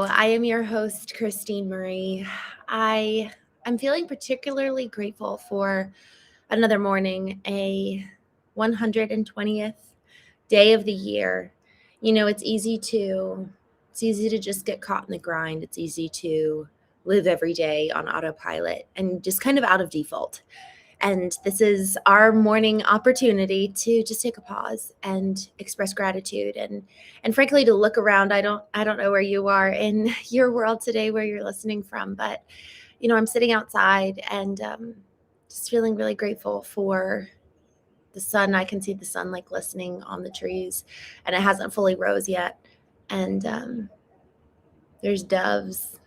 I am your host, Christene Marie. I'm feeling particularly grateful for another morning, a 120th day of the year. It's easy to just get caught in the grind. It's easy to live every day on autopilot and just kind of out of default. And this is our morning opportunity to just take a pause and express gratitude and frankly to look around. I don't know where you are in your world today, where you're listening from, but I'm sitting outside and just feeling really grateful for the sun. I can see the sun like glistening on the trees, and it hasn't fully rose yet. And there's doves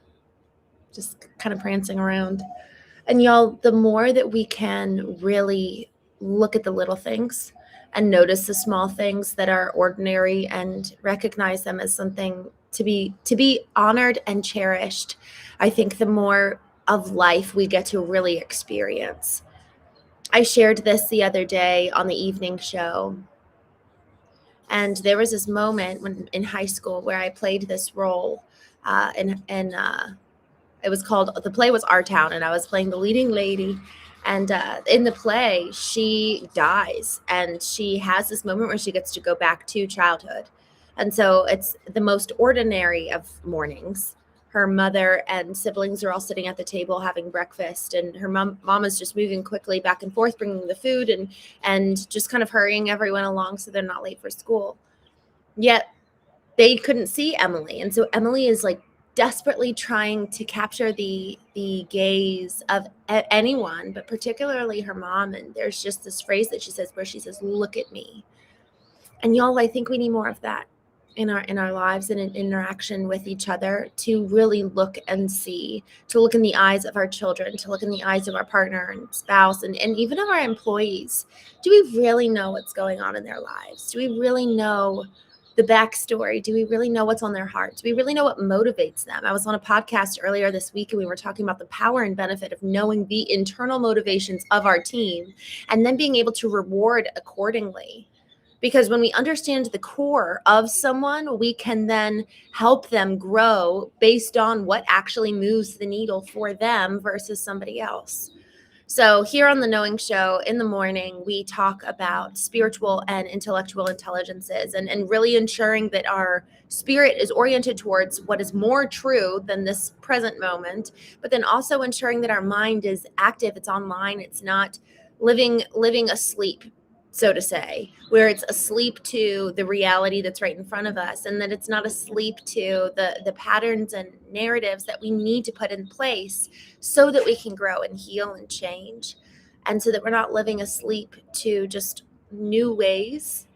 just kind of prancing around. And y'all, the more that we can really look at the little things and notice the small things that are ordinary and recognize them as something to be honored and cherished, I think the more of life we get to really experience. I shared this the other day on the evening show. And there was this moment when in high school where I played this role it was called, the play was Our Town, and I was playing the leading lady. And in the play, she dies, and she has this moment where she gets to go back to childhood. And so it's the most ordinary of mornings. Her mother and siblings are all sitting at the table having breakfast, and her mom is just moving quickly back and forth, bringing the food and just kind of hurrying everyone along so they're not late for school. Yet they couldn't see Emily. And so Emily is like desperately trying to capture the gaze of anyone, but particularly her mom. And there's just this phrase that she says where she says, "Look at me." And y'all, I think we need more of that in our lives and in interaction with each other, to really look and see, to look in the eyes of our children, to look in the eyes of our partner and spouse, and even of our employees. Do we really know what's going on in their lives? Do we really know the backstory? Do we really know what's on their heart? Do we really know what motivates them? I was on a podcast earlier this week, and we were talking about the power and benefit of knowing the internal motivations of our team and then being able to reward accordingly. Because when we understand the core of someone, we can then help them grow based on what actually moves the needle for them versus somebody else. So here on the Knowing Show in the morning, we talk about spiritual and intellectual intelligences and really ensuring that our spirit is oriented towards what is more true than this present moment, but then also ensuring that our mind is active, it's online, it's not living asleep, so to say, where it's asleep to the reality that's right in front of us, and that it's not asleep to the patterns and narratives that we need to put in place so that we can grow and heal and change, and so that we're not living asleep to just new ways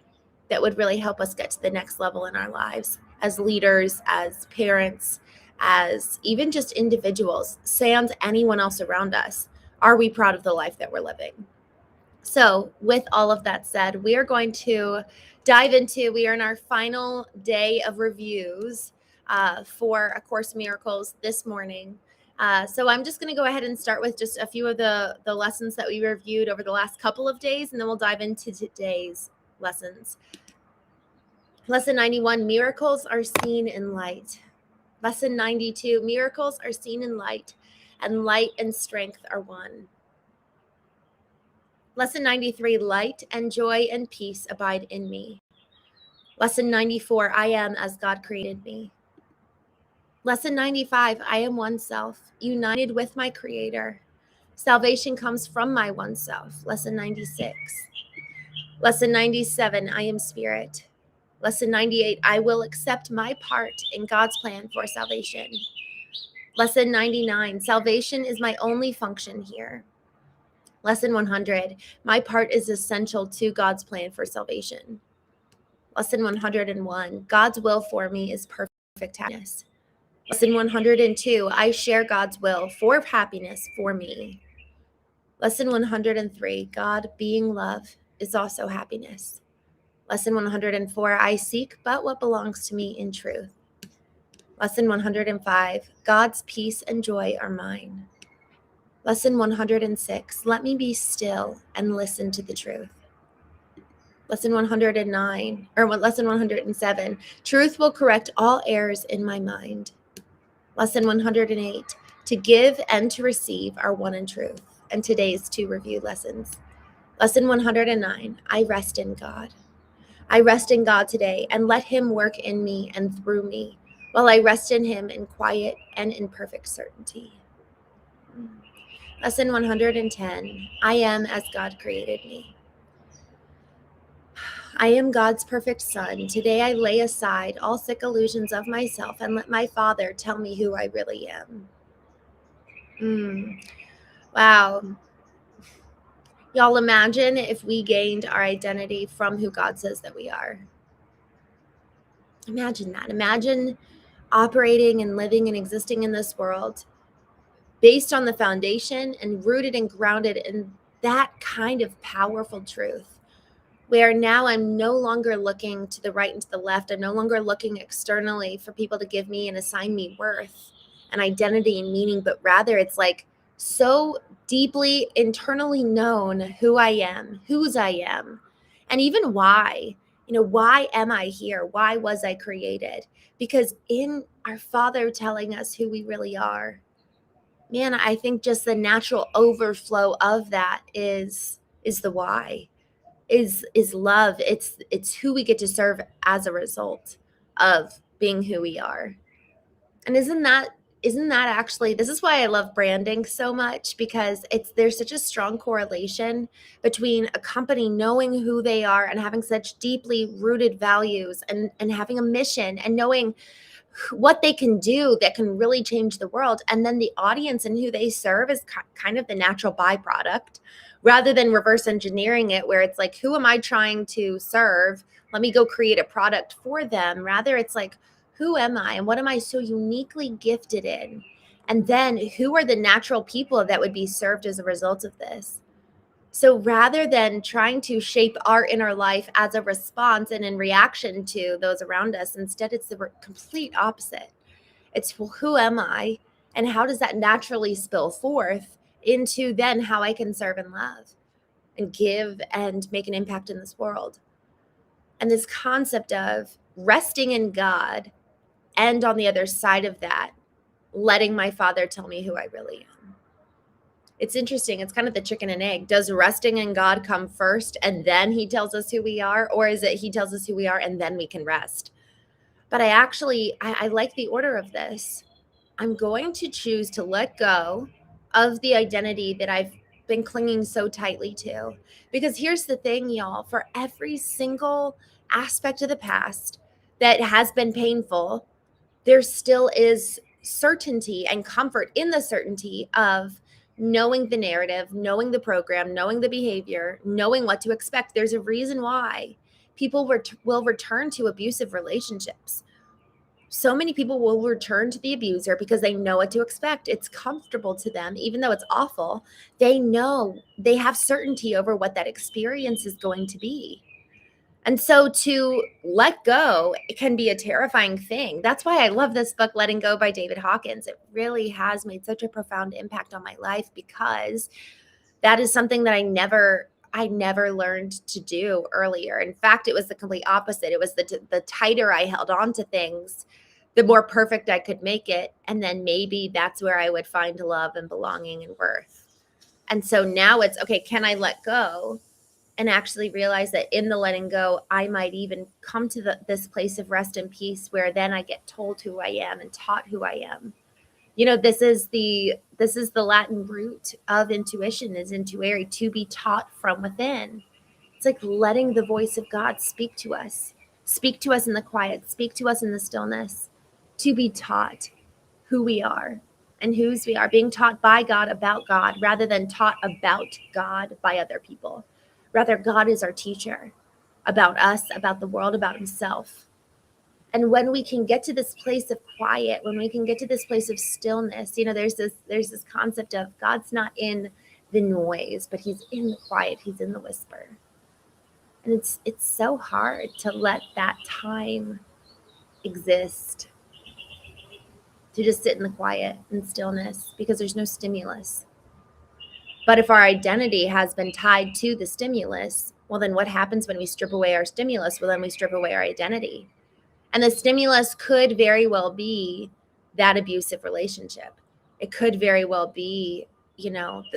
that would really help us get to the next level in our lives as leaders, as parents, as even just individuals, sans anyone else around us. Are we proud of the life that we're living? So with all of that said, we are going to we are in our final day of reviews for A Course in Miracles this morning. So I'm just going to go ahead and start with just a few of the lessons that we reviewed over the last couple of days, and then we'll dive into today's lessons. Lesson 91, miracles are seen in light. Lesson 92, miracles are seen in light, and light and strength are one. Lesson 93, light and joy and peace abide in me. Lesson 94, I am as God created me. Lesson 95, I am oneself, united with my Creator. Salvation comes from my oneself. Lesson 96. Lesson 97, I am spirit. Lesson 98, I will accept my part in God's plan for salvation. Lesson 99, salvation is my only function here. Lesson 100, my part is essential to God's plan for salvation. Lesson 101, God's will for me is perfect happiness. Lesson 102, I share God's will for happiness for me. Lesson 103, God being love is also happiness. Lesson 104, I seek but what belongs to me in truth. Lesson 105, God's peace and joy are mine. Lesson 106, let me be still and listen to the truth. Lesson 107, truth will correct all errors in my mind. Lesson 108, to give and to receive are one in truth. And today's 2 review lessons. Lesson 109, I rest in God. I rest in God today and let him work in me and through me while I rest in him in quiet and in perfect certainty. Lesson 110, I am as God created me. I am God's perfect son. Today I lay aside all sick illusions of myself and let my Father tell me who I really am. Wow. Y'all, imagine if we gained our identity from who God says that we are. Imagine that. Imagine operating and living and existing in this world based on the foundation and rooted and grounded in that kind of powerful truth, where now I'm no longer looking to the right and to the left. I'm no longer looking externally for people to give me and assign me worth and identity and meaning, but rather it's like so deeply internally known who I am, whose I am, and even why. Why am I here? Why was I created? Because in our Father telling us who we really are, man, I think just the natural overflow of that is the why, is love. It's who we get to serve as a result of being who we are. And isn't that actually, this is why I love branding so much, because there's such a strong correlation between a company knowing who they are and having such deeply rooted values and having a mission and knowing what they can do that can really change the world. And then the audience and who they serve is kind of the natural byproduct, rather than reverse engineering it, where it's like, who am I trying to serve? Let me go create a product for them. Rather, it's like, who am I and what am I so uniquely gifted in? And then who are the natural people that would be served as a result of this? So rather than trying to shape our inner life as a response and in reaction to those around us, instead it's the complete opposite. It's, well, who am I? And how does that naturally spill forth into then how I can serve and love and give and make an impact in this world? And this concept of resting in God, and on the other side of that, letting my Father tell me who I really am. It's interesting. It's kind of the chicken and egg. Does resting in God come first and then he tells us who we are? Or is it he tells us who we are and then we can rest? But I like the order of this. I'm going to choose to let go of the identity that I've been clinging so tightly to. Because here's the thing, y'all, for every single aspect of the past that has been painful, there still is certainty and comfort in the certainty of knowing the narrative, knowing the program, knowing the behavior, knowing what to expect. There's a reason why people will return to abusive relationships. So many people will return to the abuser because they know what to expect. It's comfortable to them, even though it's awful. They know, they have certainty over what that experience is going to be. And so to let go, it can be a terrifying thing. That's why I love this book, Letting Go by David Hawkins. It really has made such a profound impact on my life, because that is something that I never learned to do earlier. In fact, it was the complete opposite. It was the tighter I held on to things, the more perfect I could make it. And then maybe that's where I would find love and belonging and worth. And so now it's, okay, can I let go and actually realize that in the letting go, I might even come to this place of rest and peace, where then I get told who I am and taught who I am. This is the Latin root of intuition, is intuere, to be taught from within. It's like letting the voice of God speak to us in the quiet, speak to us in the stillness, to be taught who we are and whose we are, being taught by God about God, rather than taught about God by other people. Rather, God is our teacher about us, about the world, about himself. And when we can get to this place of quiet, when we can get to this place of stillness, there's this concept of God's not in the noise, but he's in the quiet, he's in the whisper. And it's so hard to let that time exist, to just sit in the quiet and stillness, because there's no stimulus. But if our identity has been tied to the stimulus, well, then what happens when we strip away our stimulus? Well, then we strip away our identity. And the stimulus could very well be that abusive relationship. It could very well be,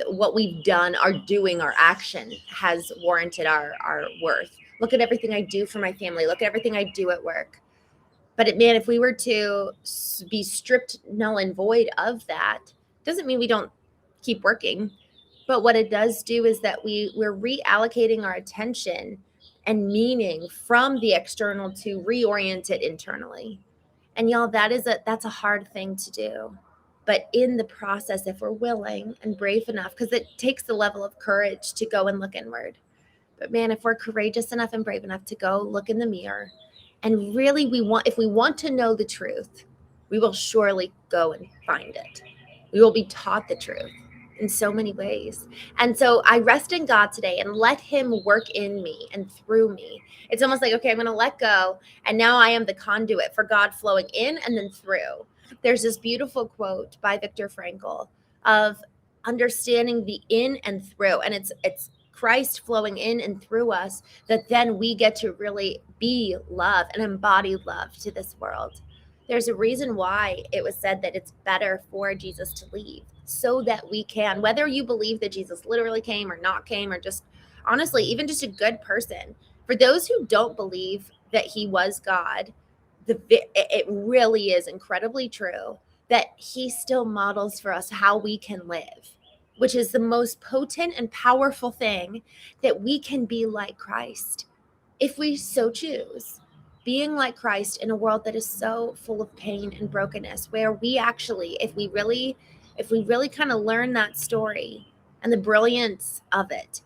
what we've done, our doing, our action has warranted our worth. Look at everything I do for my family. Look at everything I do at work. But man, if we were to be stripped null and void of that, doesn't mean we don't keep working. But what it does do is that we're reallocating our attention and meaning from the external to reorient it internally. And y'all, that's a hard thing to do. But in the process, if we're willing and brave enough, because it takes the level of courage to go and look inward. But man, if we're courageous enough and brave enough to go look in the mirror, and really if we want to know the truth, we will surely go and find it. We will be taught the truth in so many ways. And so I rest in God today and let him work in me and through me. It's almost like, okay, I'm going to let go. And now I am the conduit for God flowing in and then through. There's this beautiful quote by Viktor Frankl of understanding the in and through. And it's Christ flowing in and through us, that then we get to really be love and embody love to this world. There's a reason why it was said that it's better for Jesus to leave, so that we can, whether you believe that Jesus literally came or not came, or just honestly, even just a good person, for those who don't believe that he was God, it really is incredibly true that he still models for us how we can live, which is the most potent and powerful thing, that we can be like Christ if we so choose. Being like Christ in a world that is so full of pain and brokenness, where we actually, if we really kind of learn that story and the brilliance of it,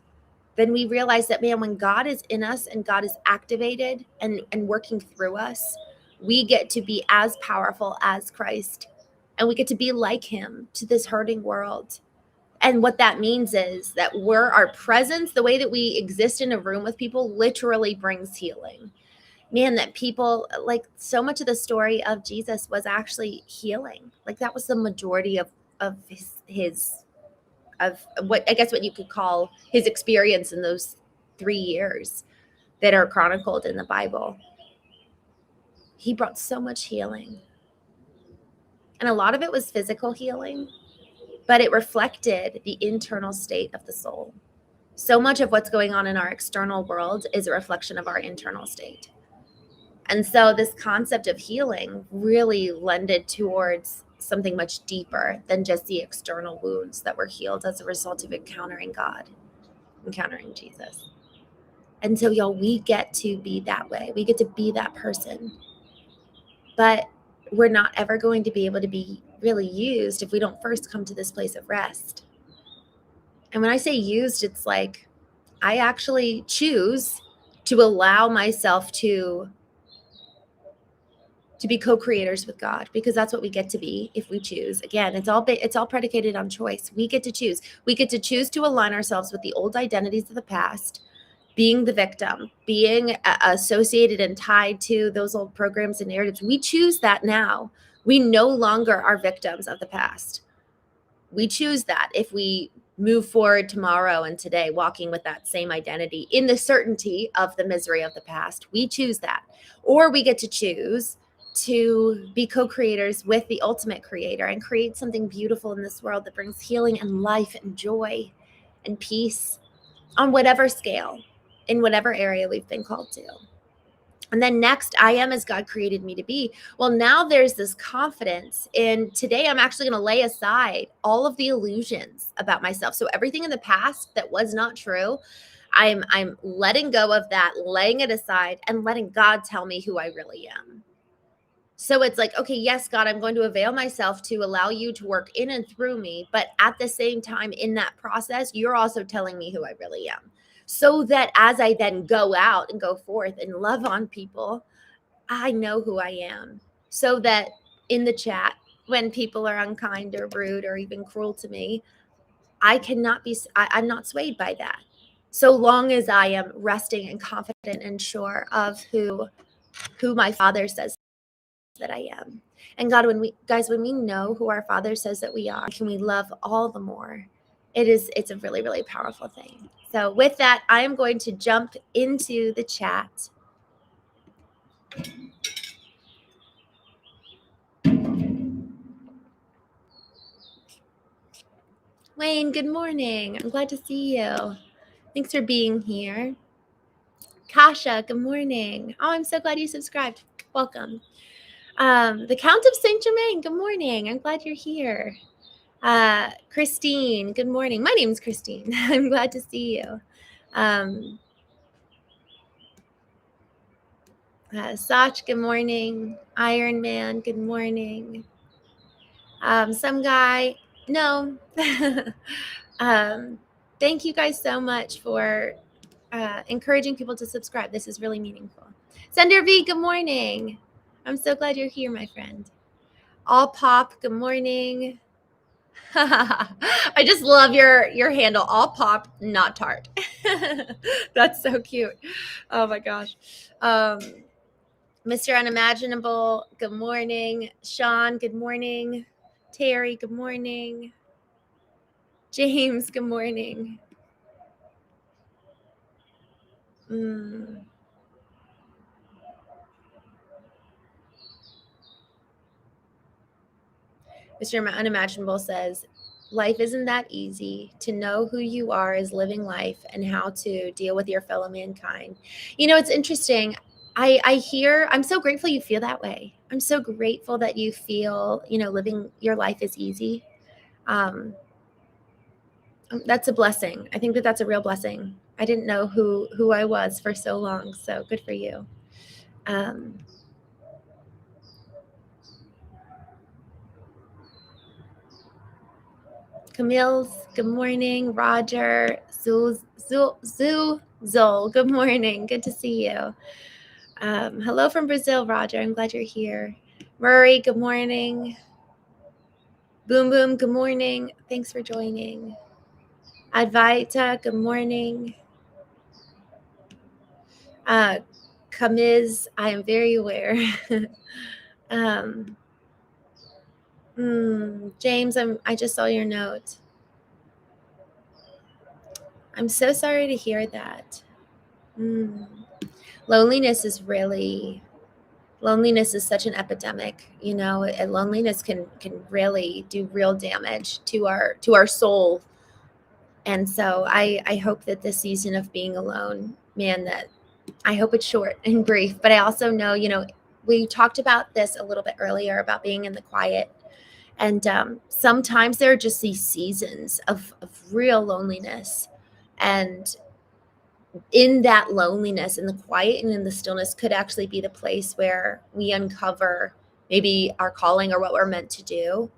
then we realize that, man, when God is in us and God is activated and working through us, we get to be as powerful as Christ, and we get to be like him to this hurting world. And what that means is that our presence, the way that we exist in a room with people, literally brings healing. Man, that people, like, so much of the story of Jesus was actually healing. Like, that was the majority of his of what you could call his experience in those 3 years that are chronicled in the Bible. He brought so much healing. And a lot of it was physical healing, but it reflected the internal state of the soul. So much of what's going on in our external world is a reflection of our internal state. And so this concept of healing really lended towards something much deeper than just the external wounds that were healed as a result of encountering God, encountering Jesus. And so, y'all, we get to be that way. We get to be that person. But we're not ever going to be able to be really used if we don't first come to this place of rest. And when I say used, it's like I actually choose to allow myself to be co-creators with God, because that's what we get to be if we choose. Again, it's all predicated on choice. We get to choose. We get to choose to align ourselves with the old identities of the past, being the victim, being associated and tied to those old programs and narratives. We choose that now. We no longer are victims of the past. We choose that if we move forward tomorrow and today, walking with that same identity in the certainty of the misery of the past. We choose that. Or we get to choose to be co-creators with the ultimate creator and create something beautiful in this world that brings healing and life and joy and peace on whatever scale, in whatever area we've been called to. And then next, I am as God created me to be. Well, now there's this confidence in today. I'm actually going to lay aside all of the illusions about myself. So everything in the past that was not true, I'm letting go of that, laying it aside, and letting God tell me who I really am. So it's like, okay, yes, God, I'm going to avail myself to allow you to work in and through me. But at the same time, in that process, you're also telling me who I really am. So that as I then go out and go forth and love on people, I know who I am. So that in the chat, when people are unkind or rude or even cruel to me, I'm not swayed by that. So long as I am resting and confident and sure of who my Father says that I am. And God, when we know who our Father says that we are, can we love all the more? It's a really, really powerful thing. So with that, I am going to jump into the chat. Wayne, good morning. I'm glad to see you. Thanks for being here. Kasha, good morning. Oh, I'm so glad you subscribed. Welcome. The Count of Saint Germain, good morning. I'm glad you're here. Christine, good morning. My name's Christine. I'm glad to see you. Sach, good morning. Iron Man, good morning. Some guy, no. Thank you guys so much for encouraging people to subscribe. This is really meaningful. Sender V, good morning. I'm so glad you're here, my friend. All Pop, good morning. I just love your handle. All Pop, not tart. That's so cute. Oh my gosh. Mr. Unimaginable, good morning. Sean, good morning. Terry, good morning. James, good morning. Mr. Unimaginable says, life isn't that easy. To know who you are is living life and how to deal with your fellow mankind. You know, it's interesting. I hear, I'm so grateful you feel that way. I'm so grateful that you feel, living your life is easy. That's a blessing. I think that that's a real blessing. I didn't know who I was for so long. So good for you. Camille's, good morning. Roger, Zul, good morning. Good to see you. Hello from Brazil, Roger. I'm glad you're here. Murray, good morning. Boom Boom, good morning. Thanks for joining. Advaita, good morning. Kamiz, I am very aware. James, I just saw your note. I'm so sorry to hear that. Loneliness is such an epidemic, and loneliness can really do real damage to our soul. And so I hope that this season of being alone, man, that I hope it's short and brief. But I also know, we talked about this a little bit earlier about being in the quiet. And sometimes there are just these seasons of real loneliness. And in that loneliness, in the quiet and in the stillness could actually be the place where we uncover maybe our calling or what we're meant to do.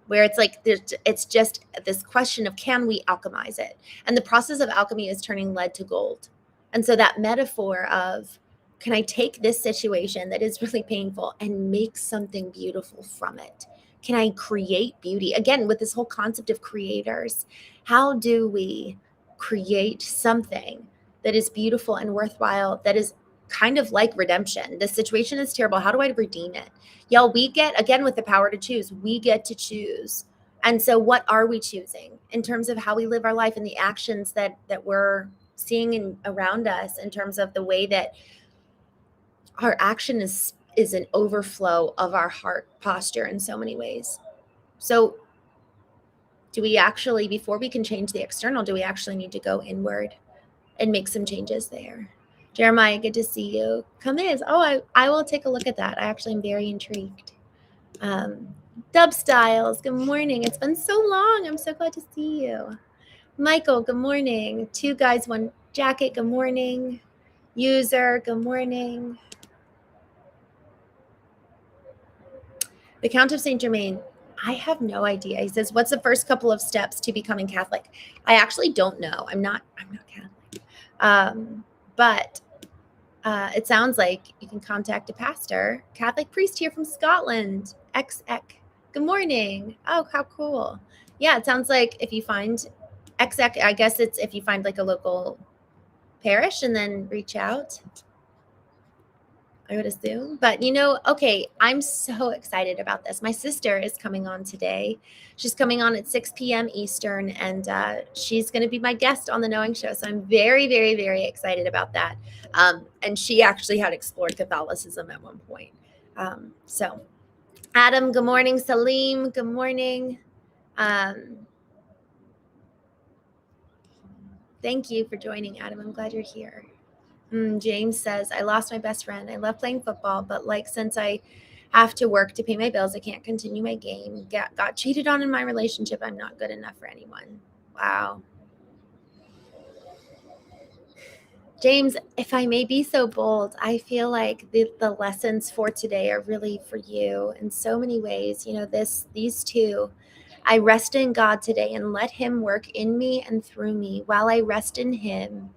Where it's like, it's just this question of, can we alchemize it? And the process of alchemy is turning lead to gold. And so that metaphor of, can I take this situation that is really painful and make something beautiful from it? Can I create beauty? Again, with this whole concept of creators, how do we create something that is beautiful and worthwhile, that is kind of like redemption? The situation is terrible. How do I redeem it? Y'all, we get, again, with the power to choose, we get to choose. And so what are we choosing in terms of how we live our life and the actions that we're seeing around us, in terms of the way that our action is an overflow of our heart posture in so many ways. So do we actually, before we can change the external, do we actually need to go inward and make some changes there? Jeremiah, good to see you. Come in. Oh, I will take a look at that. I actually am very intrigued. Dub Styles, good morning. It's been so long. I'm so glad to see you. Michael, good morning. Two guys, one jacket, good morning. User, good morning. The Count of Saint Germain, I have no idea. He says, what's the first couple of steps to becoming Catholic? I actually don't know. I'm not Catholic. But it sounds like you can contact a pastor. Catholic priest here from Scotland. XX. Good morning. Oh, how cool. Yeah, it sounds like if you find XX, I guess it's if you find like a local parish and then reach out, I would assume. But okay, I'm so excited about this. My sister is coming on today. She's coming on at 6 p.m. Eastern, and she's going to be my guest on the Knowing Show. So I'm very, very, very excited about that. And she actually had explored Catholicism at one point. So Adam, good morning. Salim, good morning. Thank you for joining, Adam. I'm glad you're here. James says, I lost my best friend. I love playing football, but like since I have to work to pay my bills, I can't continue my game. Got cheated on in my relationship. I'm not good enough for anyone. Wow. James, if I may be so bold, I feel like the lessons for today are really for you in so many ways. You know, these two, I rest in God today and let him work in me and through me while I rest in him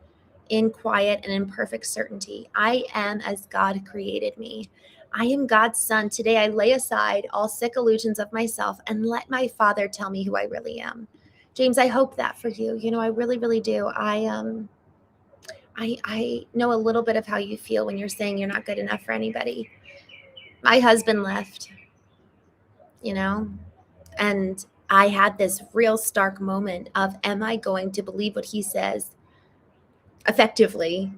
in quiet and in perfect certainty. I am as God created me. I am God's son. Today I lay aside all sick illusions of myself and let my Father tell me who I really am. James, I hope that for you. You know, I really, really do. I know a little bit of how you feel when you're saying you're not good enough for anybody. My husband left, you know, and I had this real stark moment of, am I going to believe what he says effectively?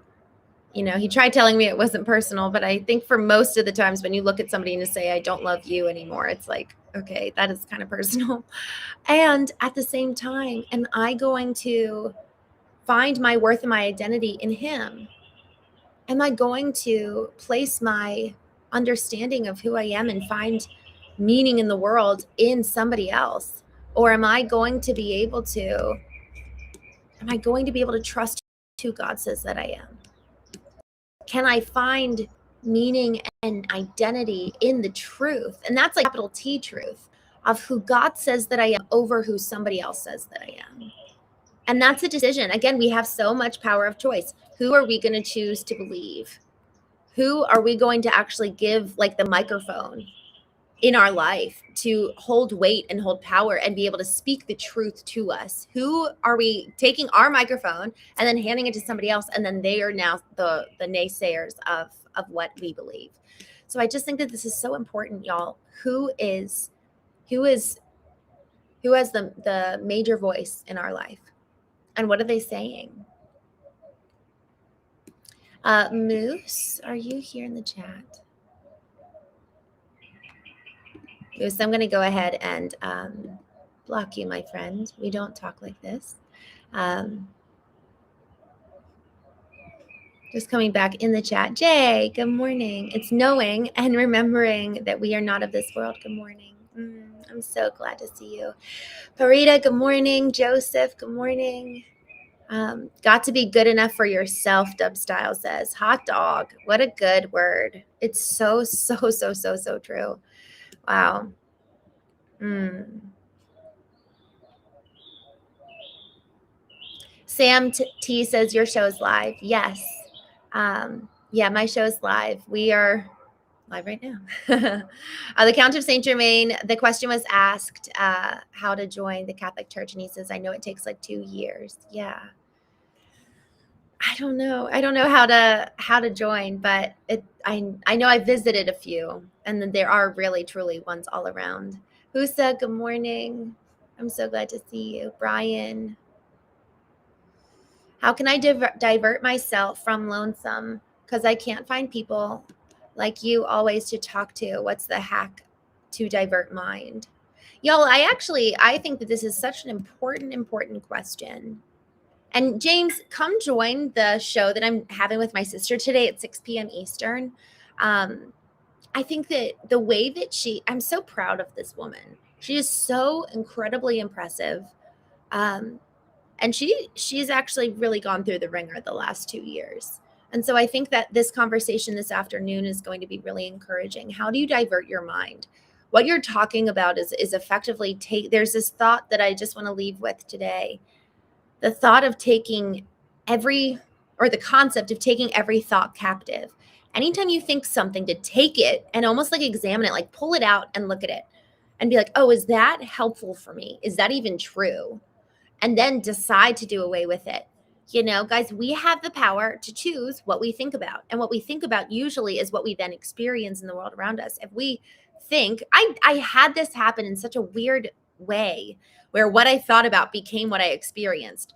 You know, he tried telling me it wasn't personal, but I think for most of the times when you look at somebody and you say, I don't love you anymore, it's like, okay, that is kind of personal. And at the same time, am I going to find my worth and my identity in him? Am I going to place my understanding of who I am and find meaning in the world in somebody else? Or am I going to be able to trust who God says that I am? Can I find meaning and identity in the truth? And that's like capital T truth of who God says that I am over who somebody else says that I am. And that's a decision. Again, we have so much power of choice. Who are we going to choose to believe? Who are we going to actually give like the microphone in our life to hold weight and hold power and be able to speak the truth to us? Who are we taking our microphone and then handing it to somebody else, and then they are now the naysayers of what we believe? So I just think that this is so important, y'all. Who has the major voice in our life, and what are they saying? Moose, are you here in the chat? So I'm going to go ahead and block you, my friend. We don't talk like this. Just coming back in the chat. Jay, good morning. It's knowing and remembering that we are not of this world. Good morning. I'm so glad to see you. Parita, good morning. Joseph, good morning. Got to be good enough for yourself, Dub Style says. Hot dog. What a good word. It's so, so, so, so, so true. Wow. Sam T says your show's live. Yes. Yeah, my show's live. We are live right now. The Count of Saint Germain, the question was asked how to join the Catholic Church, and he says, I know it takes like 2 years. Yeah. I don't know how to join, but I know I visited a few, and then there are really truly ones all around. Husa, good morning. I'm so glad to see you. Brian, how can I divert myself from lonesome because I can't find people like you always to talk to? What's the hack to divert mind? Y'all, I think that this is such an important question. And James, come join the show that I'm having with my sister today at 6 p.m. Eastern. I think that the way that I'm so proud of this woman. She is so incredibly impressive. And she's actually really gone through the ringer the last 2 years. And so I think that this conversation this afternoon is going to be really encouraging. How do you divert your mind? What you're talking about is effectively there's this thought that I just want to leave with today. The thought of the concept of taking every thought captive. Anytime you think something, to take it and almost like examine it, like pull it out and look at it and be like, oh, is that helpful for me? Is that even true? And then decide to do away with it. You know, guys, we have the power to choose what we think about. And what we think about usually is what we then experience in the world around us. If we think, I had this happen in such a weird way where what I thought about became what I experienced.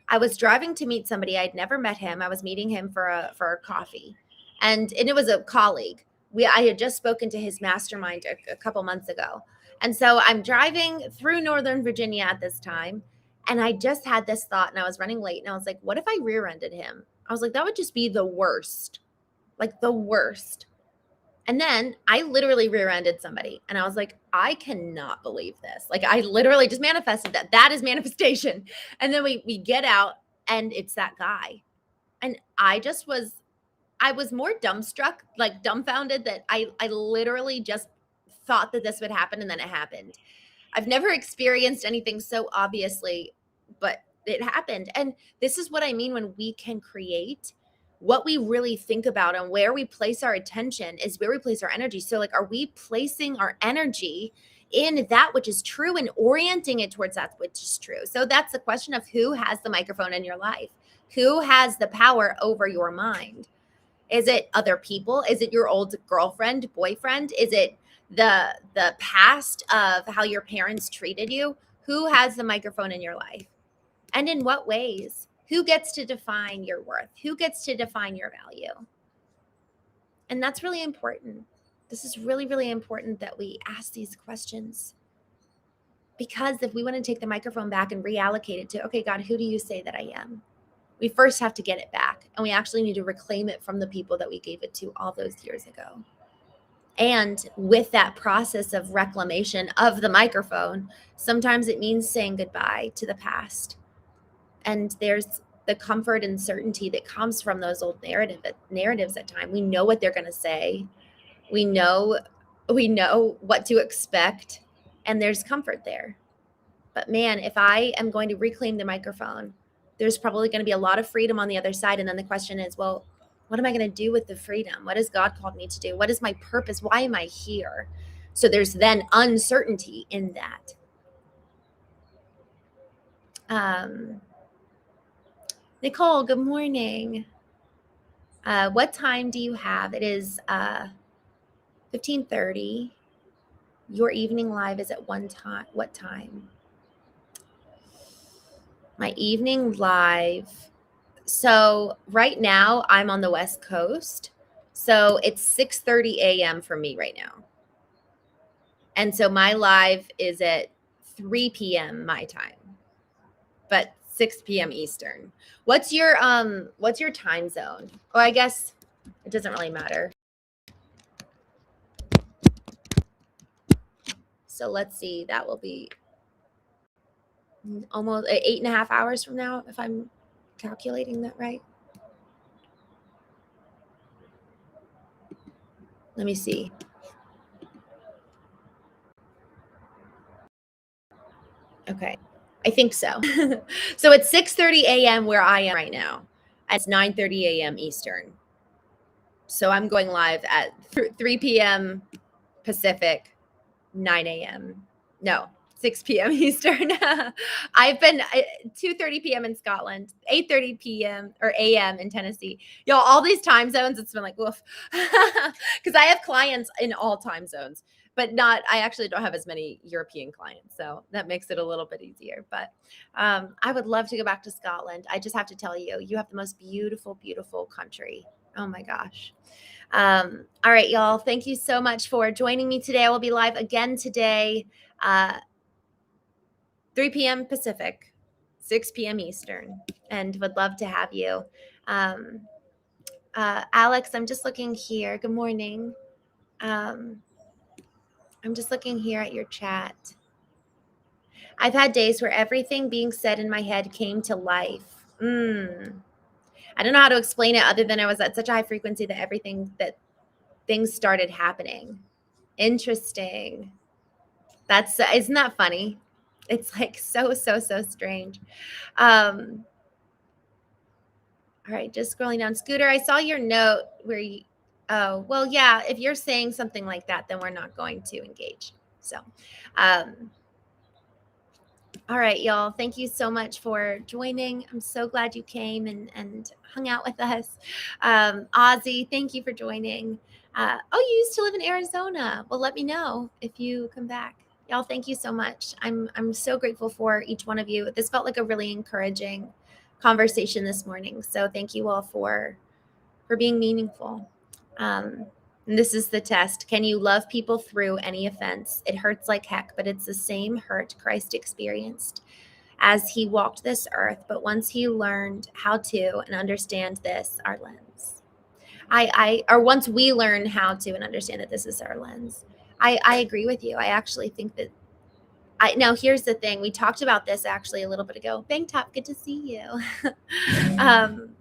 I was driving to meet somebody. I'd never met him. I was meeting him for a coffee. And it was a colleague. I had just spoken to his mastermind a couple months ago. And so I'm driving through Northern Virginia at this time. And I just had this thought, and I was running late, and I was like, what if I rear-ended him? I was like, that would just be the worst, like the worst. And then I literally rear-ended somebody, and I was like, I cannot believe this. Like, I literally just manifested that. That is manifestation. And then we get out, and it's that guy. And I was more dumbstruck, like dumbfounded, that I literally just thought that this would happen, and then it happened. I've never experienced anything so obviously, but it happened. And this is what I mean when we can create what we really think about, and where we place our attention is where we place our energy. So, like, are we placing our energy in that which is true and orienting it towards that which is true? So that's the question of who has the microphone in your life? Who has the power over your mind? Is it other people? Is it your old girlfriend, boyfriend? Is it the past of how your parents treated you? Who has the microphone in your life? And in what ways? Who gets to define your worth? Who gets to define your value? And that's really important. This is really, really important that we ask these questions. Because if we want to take the microphone back and reallocate it to, okay, God, who do you say that I am? We first have to get it back, and we actually need to reclaim it from the people that we gave it to all those years ago. And with that process of reclamation of the microphone, sometimes it means saying goodbye to the past. And there's the comfort and certainty that comes from those old narratives at times. We know what they're going to say. We know what to expect, and there's comfort there. But man, if I am going to reclaim the microphone, there's probably going to be a lot of freedom on the other side. And then the question is, well, what am I going to do with the freedom? What has God called me to do? What is my purpose? Why am I here? So there's then uncertainty in that. Nicole, good morning. What time do you have? It is 15:30. Your evening live is at what time? My evening live. So right now I'm on the West Coast. So it's 6:30 a.m. for me right now. And so my live is at 3 p.m. my time, but 6 p.m. Eastern. What's your time zone? Or I guess it doesn't really matter. So let's see, that will be almost 8.5 hours from now, if I'm calculating that right. Let me see. Okay, I think so. So it's 6:30 a.m. where I am right now. And it's 9:30 a.m. Eastern. So I'm going live at 3 p.m. Pacific, 9 a.m. No, 6 p.m. Eastern. I've been 2:30 p.m. in Scotland, 8:30 p.m. or a.m. in Tennessee. All these time zones, it's been like, woof. Because I have clients in all time zones, but I actually don't have as many European clients. So that makes it a little bit easier. But I would love to go back to Scotland. I just have to tell you, you have the most beautiful, beautiful country. Oh my gosh. All right, y'all. Thank you so much for joining me today. I will be live again today, 3 p.m. Pacific, 6 p.m. Eastern, and would love to have you. Alex, I'm just looking here. Good morning. I'm just looking here at your chat. I've had days where everything being said in my head came to life. I don't know how to explain it other than I was at such a high frequency that things started happening. Interesting. Isn't that funny? It's like so strange. All right, just scrolling down. Scooter, I saw your note where oh, well, yeah, if you're saying something like that, then we're not going to engage. So, all right, y'all. Thank you so much for joining. I'm so glad you came and hung out with us. Ozzy, thank you for joining. You used to live in Arizona. Well, let me know if you come back. Y'all, thank you so much. I'm so grateful for each one of you. This felt like a really encouraging conversation this morning. So thank you all for being meaningful. And this is the test. Can you love people through any offense? It hurts like heck, but it's the same hurt Christ experienced. as he walked this earth. But once he learned how to and understand this, our lens, or once we learn how to and understand that this is our lens, I agree with you. I actually think that now here's the thing. We talked about this actually a little bit ago. Bang Top, good to see you. um,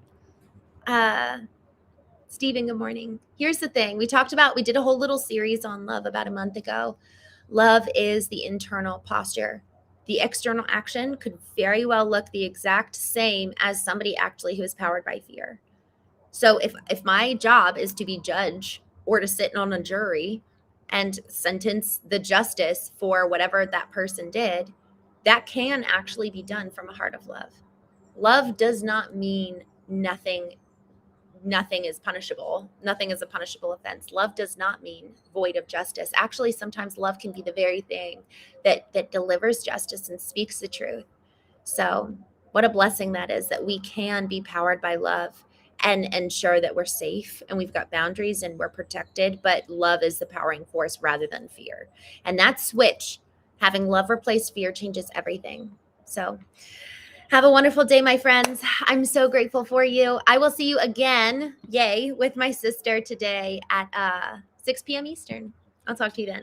Stephen, good morning. Here's the thing. We did a whole little series on love about a month ago. Love is the internal posture. The external action could very well look the exact same as somebody actually who is powered by fear. So if my job is to be judge or to sit on a jury and sentence the justice for whatever that person did, that can actually be done from a heart of love. Love does not mean nothing is punishable. Nothing is a punishable offense. Love does not mean void of justice. Actually, sometimes love can be the very thing that delivers justice and speaks the truth. So what a blessing that is, that we can be powered by love and ensure that we're safe and we've got boundaries and we're protected, but love is the powering force rather than fear. And that switch, having love replace fear, changes everything. So have a wonderful day, my friends. I'm so grateful for you. I will see you again, yay, with my sister today at 6 p.m. Eastern. I'll talk to you then.